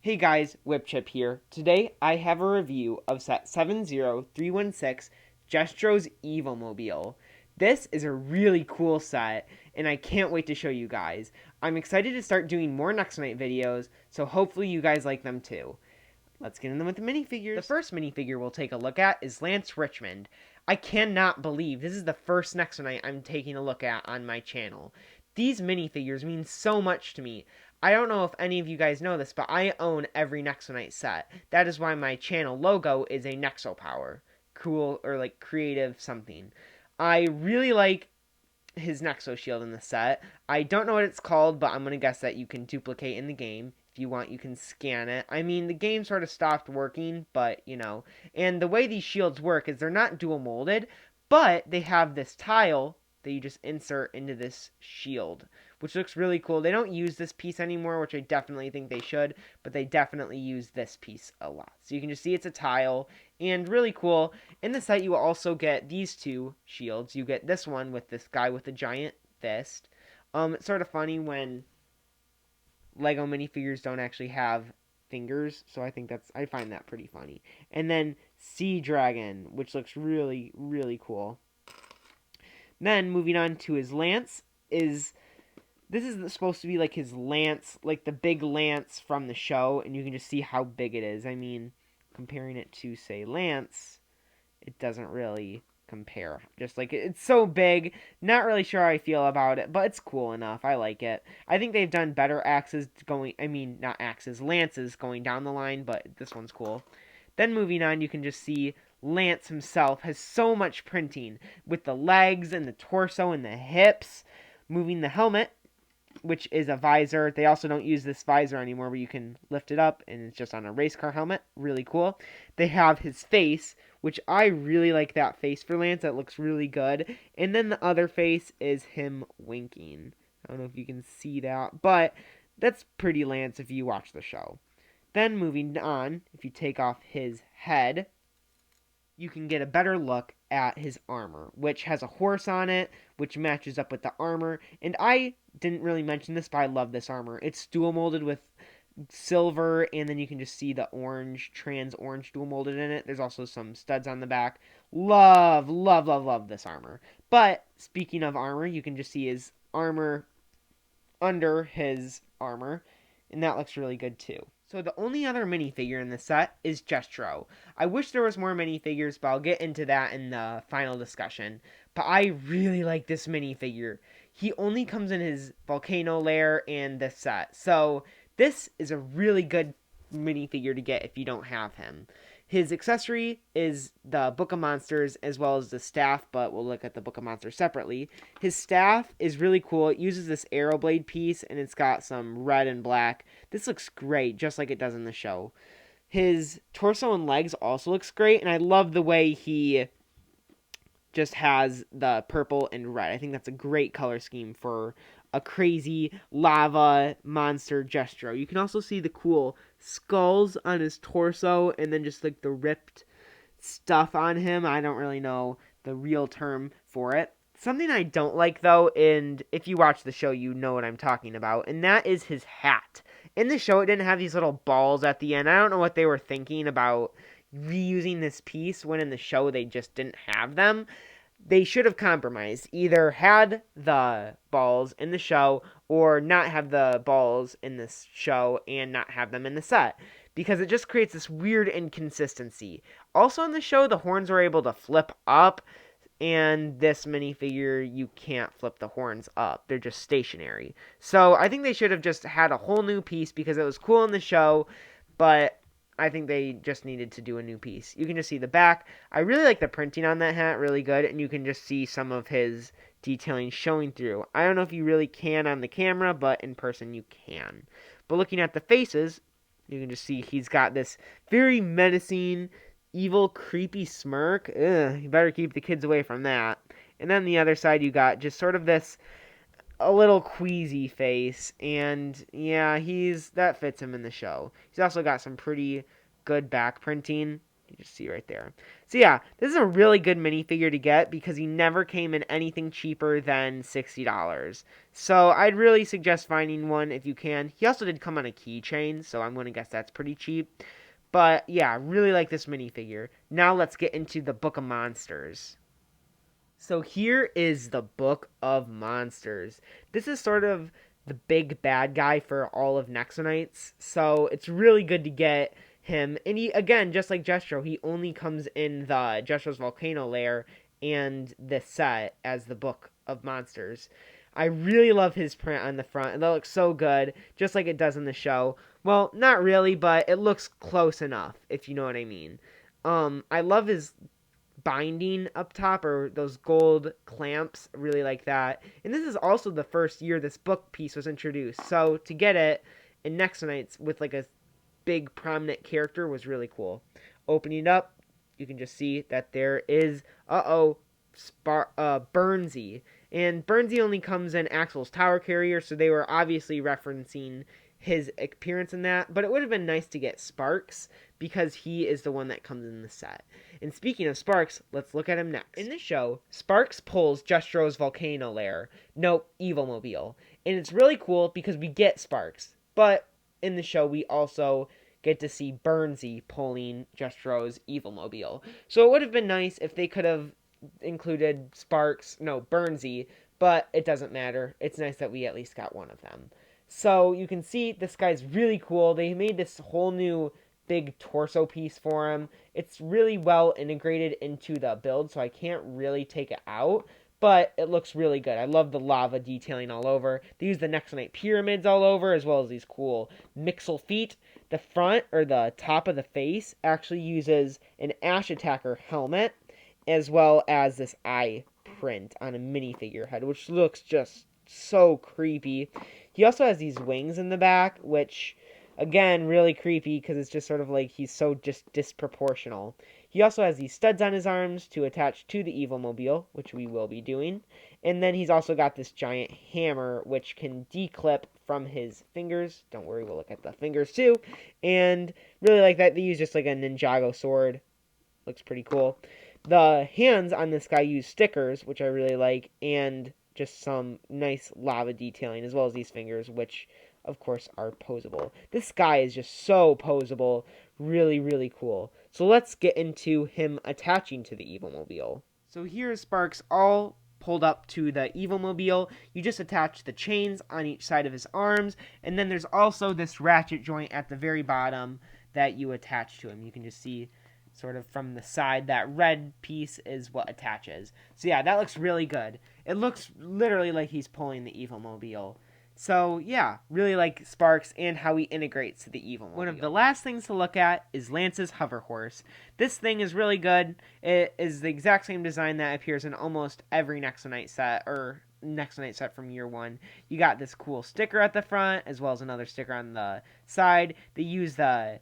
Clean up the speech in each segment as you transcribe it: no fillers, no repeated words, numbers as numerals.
Hey guys, Whipchip here. Today I have a review of set 70316, Jestro's Evil Mobile. This is a really cool set, and I can't wait to show you guys. I'm excited to start doing more Nexo Night videos, so hopefully you guys like them too. Let's get into them with the minifigures. The first minifigure we'll take a look at is Lance Richmond. I cannot believe this is the first Nexo Night I'm taking a look at on my channel. These minifigures mean so much to me. I don't know if any of you guys know this, but I own every Nexo Night set. That is why my channel logo is a Nexo Power. Cool, or like creative something. I really like his Nexo Shield in the set. I don't know what it's called, but I'm going to guess that you can duplicate in the game. If you want, you can scan it. I mean, the game sort of stopped working, but, you know. And the way these shields work is they're not dual molded, but they have this tile that you just insert into this shield, which looks really cool. They don't use this piece anymore, which I definitely think they should, but they definitely use this piece a lot. So you can just see it's a tile, and really cool. In the set, you will also get these two shields. You get this one with this guy with a giant fist. It's sort of funny when Lego minifigures don't actually have fingers, so I find that pretty funny. And then Sea Dragon, which looks really, really cool. Then moving on to his lance this is supposed to be like his lance, like the big lance from the show, and you can just see how big it is. I mean, comparing it to, say, Lance, it doesn't really compare. Just like, it's so big, not really sure how I feel about it, but it's cool enough. I like it. I think they've done better lances going down the line, but this one's cool. Then moving on, you can just see Lance himself has so much printing with the legs and the torso and the hips. Moving the helmet, which is a visor. They also don't use this visor anymore, but you can lift it up, and it's just on a race car helmet. Really cool. They have his face, which I really like that face for Lance. That looks really good. And then the other face is him winking. I don't know if you can see that, but that's pretty Lance if you watch the show. Then moving on, if you take off his head, you can get a better look at his armor, which has a horse on it, which matches up with the armor. And I didn't really mention this, but I love this armor. It's dual molded with silver, and then you can just see the trans orange dual molded in it. There's also some studs on the back. Love, love, love, love this armor. But speaking of armor, you can just see his armor under his armor, and that looks really good too. So the only other minifigure in the set is Jestro. I wish there was more minifigures, but I'll get into that in the final discussion. But I really like this minifigure. He only comes in his volcano lair and this set. So this is a really good minifigure to get if you don't have him. His accessory is the Book of Monsters as well as the staff, but we'll look at the Book of Monsters separately. His staff is really cool. It uses this arrow blade piece, and it's got some red and black. This looks great, just like it does in the show. His torso and legs also looks great, and I love the way he just has the purple and red. I think that's a great color scheme for a crazy lava monster Jestro. You can also see the cool skulls on his torso and then just like the ripped stuff on him. I don't really know the real term for it. Something I don't like though, and if you watch the show you know what I'm talking about, and that is his hat. In the show it didn't have these little balls at the end. I don't know what they were thinking about reusing this piece when in the show they just didn't have them. They should have compromised. Either had the balls in the show or not have the balls in this show and not have them in the set. Because it just creates this weird inconsistency. Also in the show, the horns were able to flip up. And this minifigure, you can't flip the horns up. They're just stationary. So I think they should have just had a whole new piece because it was cool in the show. But I think they just needed to do a new piece. You can just see the back. I really like the printing on that hat, really good, and you can just see some of his detailing showing through. I don't know if you really can on the camera, but in person you can. But looking at the faces, you can just see he's got this very menacing, evil, creepy smirk. Ugh, you better keep the kids away from that. And then the other side you got just sort of this a little queasy face, and yeah, that fits him in the show. He's also got some pretty good back printing. You just see right there. So yeah, this is a really good minifigure to get because he never came in anything cheaper than $60. So I'd really suggest finding one if you can. He also did come on a keychain, so I'm going to guess that's pretty cheap. But yeah, really like this minifigure. Now let's get into the Book of Monsters. So here is the Book of Monsters. This is sort of the big bad guy for all of Nexonites. So it's really good to get him. And he, again, just like Jestro, he only comes in the Jestro's Volcano Lair and this set as the Book of Monsters. I really love his print on the front. That looks so good, just like it does in the show. Well, not really, but it looks close enough, if you know what I mean. I love his binding up top, or those gold clamps. Really like that. And this is also the first year this book piece was introduced, so to get it in Nexonites with like a big prominent character was really cool. Opening it up, you can just see that there is Burnsy. And Burnsy only comes in Axel's Tower Carrier, so they were obviously referencing his appearance in that. But it would have been nice to get Sparks, because he is the one that comes in the set. And speaking of Sparks, let's look at him next. In this show, Sparks pulls Jestro's Volcano Lair. Nope, Evil Mobile. And it's really cool because we get Sparks. But in the show, we also get to see Burnsy pulling Jestro's Evil Mobile. So it would have been nice if they could have included Burnsy, but it doesn't matter. It's nice that we at least got one of them. So you can see this guy's really cool. They made this whole new big torso piece for him. It's really well integrated into the build, so I can't really take it out, but it looks really good. I love the lava detailing all over. They use the Nexonite pyramids all over, as well as these cool Mixel feet. The front, or the top of the face, actually uses an Ash Attacker helmet, as well as this eye print on a minifigure head, which looks just so creepy. He also has these wings in the back, which, again, really creepy because it's just sort of like he's so just disproportional. He also has these studs on his arms to attach to the Evil Mobile, which we will be doing. And then he's also got this giant hammer, which can declip from his fingers. Don't worry, we'll look at the fingers too. And really like that. They use just like a Ninjago sword. Looks pretty cool. The hands on this guy use stickers, which I really like, and just some nice lava detailing, as well as these fingers, which of course are posable. This guy is just so posable. Really, really cool. So let's get into him attaching to the Evil Mobile. So here's Sparks all pulled up to the Evil Mobile. You just attach the chains on each side of his arms, and then there's also this ratchet joint at the very bottom that you attach to him. You can just see sort of from the side, that red piece is what attaches. So yeah, that looks really good. It looks literally like he's pulling the Evil Mobile. So yeah, really like Sparks and how he integrates to the Evil Mobile. One of the last things to look at is Lance's hover horse. This thing is really good. It is the exact same design that appears in almost every Nexonite set, or Nexonite set from year one. You got this cool sticker at the front, as well as another sticker on the side. They use the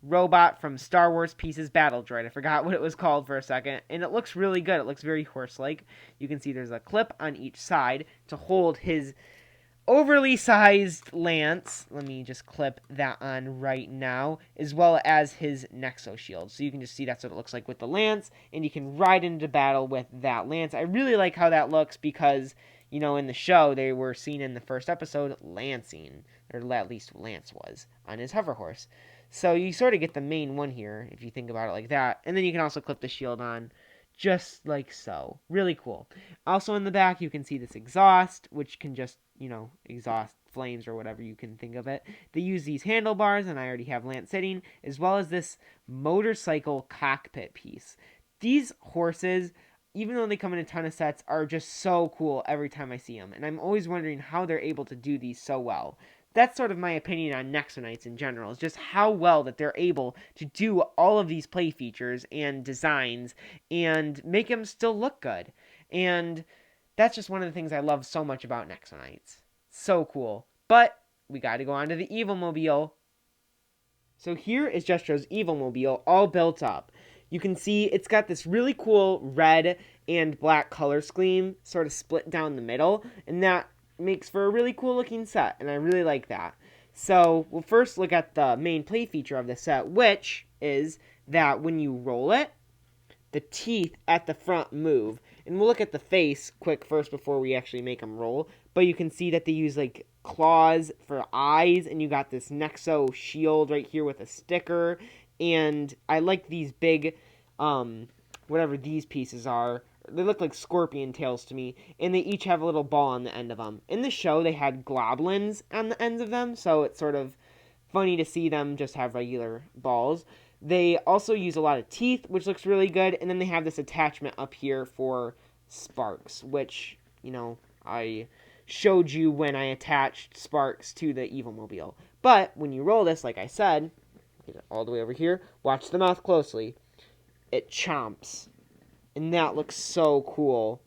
robot from Star Wars Pieces Battle Droid. I forgot what it was called for a second. And it looks really good. It looks very horse-like. You can see there's a clip on each side to hold his overly sized lance. Let me just clip that on right now. As well as his Nexo Shield. So you can just see that's what it looks like with the lance. And you can ride into battle with that lance. I really like how that looks because, you know, in the show, they were seen in the first episode lancing. Or at least Lance was on his hover horse. So you sort of get the main one here, if you think about it like that. And then you can also clip the shield on, just like so. Really cool. Also in the back, you can see this exhaust, which can just, you know, exhaust flames or whatever you can think of it. They use these handlebars, and I already have Lance sitting, as well as this motorcycle cockpit piece. These horses, even though they come in a ton of sets, are just so cool every time I see them. And I'm always wondering how they're able to do these so well. That's sort of my opinion on Nexonites in general, is just how well that they're able to do all of these play features and designs and make them still look good. And that's just one of the things I love so much about Nexonites. So cool. But we got to go on to the Evil Mobile. So here is Jestro's Evil Mobile all built up. You can see it's got this really cool red and black color scheme sort of split down the middle, and that makes for a really cool looking set, and I really like that. So we'll first look at the main play feature of the set, which is that when you roll it, the teeth at the front move. And we'll look at the face quick first before we actually make them roll. But you can see that they use like claws for eyes, and you got this Nexo Shield right here with a sticker. And I like these big, whatever these pieces are. They look like scorpion tails to me, and they each have a little ball on the end of them. In the show, they had goblins on the ends of them, so it's sort of funny to see them just have regular balls. They also use a lot of teeth, which looks really good, and then they have this attachment up here for sparks, which, you know, I showed you when I attached sparks to the Evil Mobile. But when you roll this, like I said, get it all the way over here, watch the mouth closely. It chomps. And that looks so cool.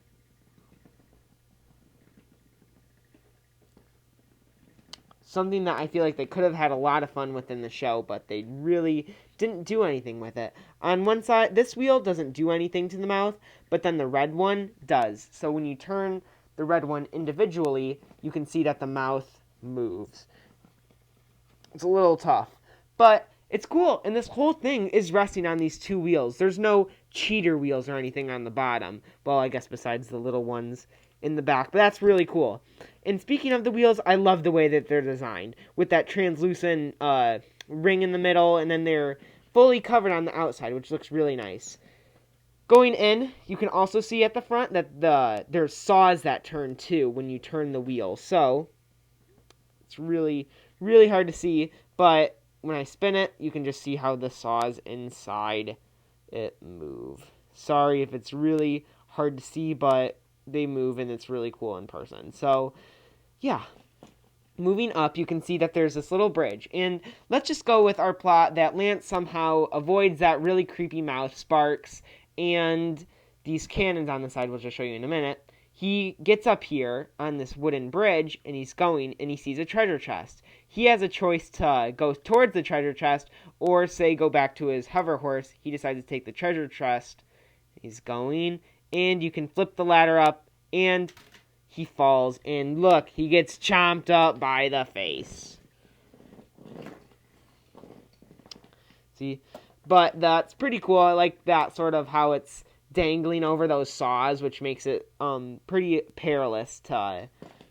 Something that I feel like they could have had a lot of fun with in the show, but they really didn't do anything with it. On one side, this wheel doesn't do anything to the mouth, but then the red one does. So when you turn the red one individually, you can see that the mouth moves. It's a little tough, but it's cool, and this whole thing is resting on these two wheels. There's no cheater wheels or anything on the bottom. Well, I guess besides the little ones in the back, but that's really cool. And speaking of the wheels, I love the way that they're designed, with that translucent ring in the middle, and then they're fully covered on the outside, which looks really nice. Going in, you can also see at the front that there's saws that turn too when you turn the wheel. So it's really, really hard to see, but when I spin it, you can just see how the saws inside it move. Sorry if it's really hard to see, but they move and it's really cool in person. So, yeah. Moving up, you can see that there's this little bridge. And let's just go with our plot that Lance somehow avoids that really creepy mouth, Sparks, and these cannons on the side, which I'll show you in a minute. He gets up here on this wooden bridge, and he's going, and he sees a treasure chest. He has a choice to go towards the treasure chest, or say go back to his hover horse. He decides to take the treasure chest. He's going, and you can flip the ladder up, and he falls, and look, he gets chomped up by the face. See? But that's pretty cool. I like that sort of how it's dangling over those saws, which makes it pretty perilous to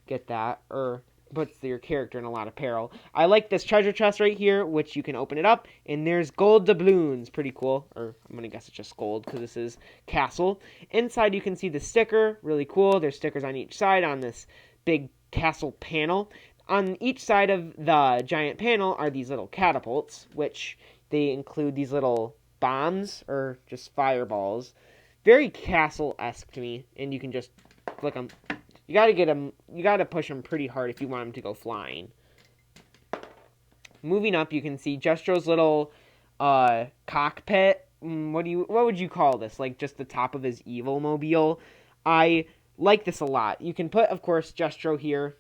get that, or puts your character in a lot of peril. I like this treasure chest right here, which you can open it up, and there's gold doubloons. Pretty cool. Or I'm going to guess it's just gold, because this is castle. Inside, you can see the sticker. Really cool. There's stickers on each side on this big castle panel. On each side of the giant panel are these little catapults, which they include these little bombs, or just fireballs. Very castle-esque to me, and you can just flick them. You gotta get them. You gotta push them pretty hard if you want them to go flying. Moving up, you can see Jestro's little cockpit. What would you call this? Like just the top of his evil mobile. I like this a lot. You can put, of course, Jestro here.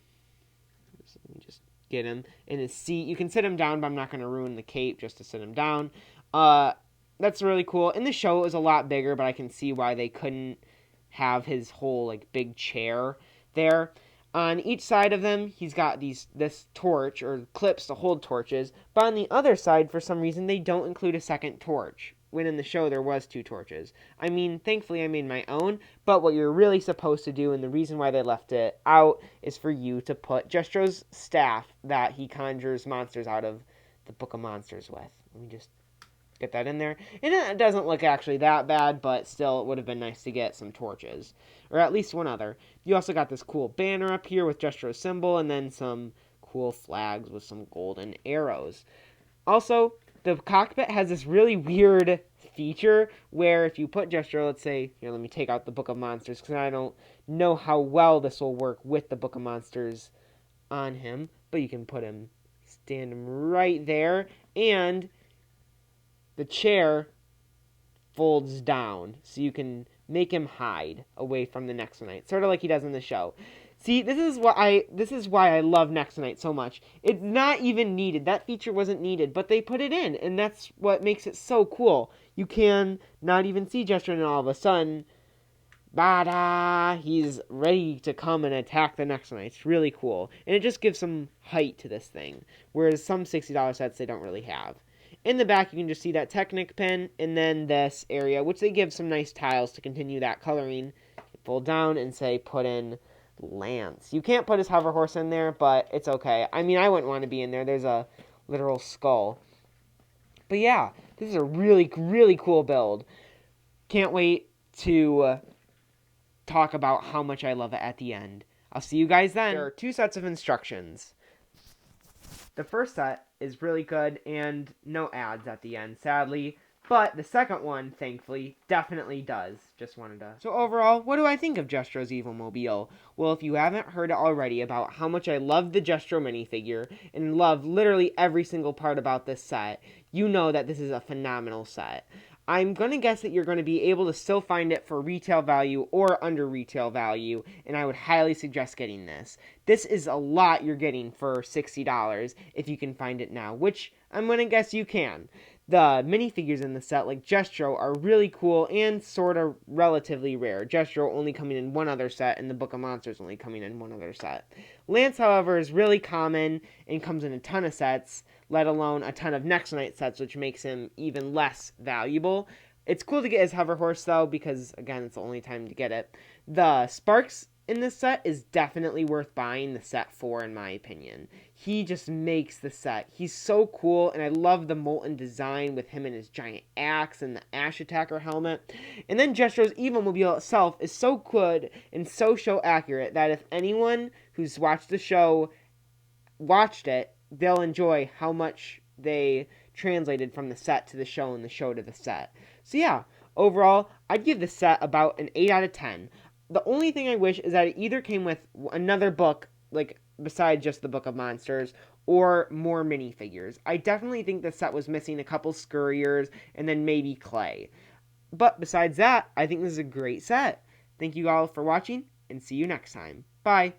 Let me just get him in his seat. You can sit him down, but I'm not gonna ruin the cape just to sit him down. That's really cool. In the show, it was a lot bigger, but I can see why they couldn't have his whole like big chair there. On each side of them, he's got this torch or clips to hold torches. But on the other side, for some reason, they don't include a second torch. When in the show, there was 2 torches. I mean, thankfully, I made my own. But what you're really supposed to do, and the reason why they left it out, is for you to put Jestro's staff that he conjures monsters out of the Book of Monsters with. Let me just get that in there. And it doesn't look actually that bad, but still it would have been nice to get some torches. Or at least one other. You also got this cool banner up here with Jestro's symbol, and then some cool flags with some golden arrows. Also, the cockpit has this really weird feature where if you put Jestro, let's say, here, let me take out the Book of Monsters, because I don't know how well this will work with the Book of Monsters on him, but you can stand him right there, and the chair folds down, so you can make him hide away from the Nexo Knight, sort of like he does in the show. See, this is why I love Nexo Knight so much. It's not even needed. That feature wasn't needed, but they put it in, and that's what makes it so cool. You can not even see Jestro, and all of a sudden, bada, he's ready to come and attack the Nexo Knight. It's really cool, and it just gives some height to this thing, whereas some $60 sets they don't really have. In the back, you can just see that Technic pin, and then this area, which they give some nice tiles to continue that coloring. Fold down and say put in Lance. You can't put his hover horse in there, but it's okay. I mean, I wouldn't want to be in there. There's a literal skull. But yeah, this is a really, really cool build. Can't wait to talk about how much I love it at the end. I'll see you guys then. There are 2 sets of instructions. The first set is really good and no ads at the end, sadly. But the second one, thankfully, definitely does. Just wanted to... So overall, what do I think of Jestro's Evil Mobile? Well, if you haven't heard already about how much I love the Jestro minifigure and love literally every single part about this set, you know that this is a phenomenal set. I'm going to guess that you're going to be able to still find it for retail value or under retail value, and I would highly suggest getting this. This is a lot you're getting for $60 if you can find it now, which I'm going to guess you can. The minifigures in the set, like Jestro, are really cool and sort of relatively rare. Jestro only coming in one other set, and the Book of Monsters only coming in one other set. Lance, however, is really common and comes in a ton of sets, let alone a ton of Nexo Knight sets, which makes him even less valuable. It's cool to get his hover horse, though, because, again, it's the only time to get it. The Sparks in this set is definitely worth buying the set for, in my opinion. He just makes the set. He's so cool, and I love the molten design with him and his giant axe and the Ash Attacker helmet. And then Jestro's Evil Mobile itself is so good and so show accurate that if anyone who's watched the show watched it, they'll enjoy how much they translated from the set to the show and the show to the set. So yeah, overall, I'd give the set about an 8 out of 10. The only thing I wish is that it either came with another book, like besides just the Book of Monsters, or more minifigures. I definitely think the set was missing a couple scurriers and then maybe clay. But besides that, I think this is a great set. Thank you all for watching, and see you next time. Bye!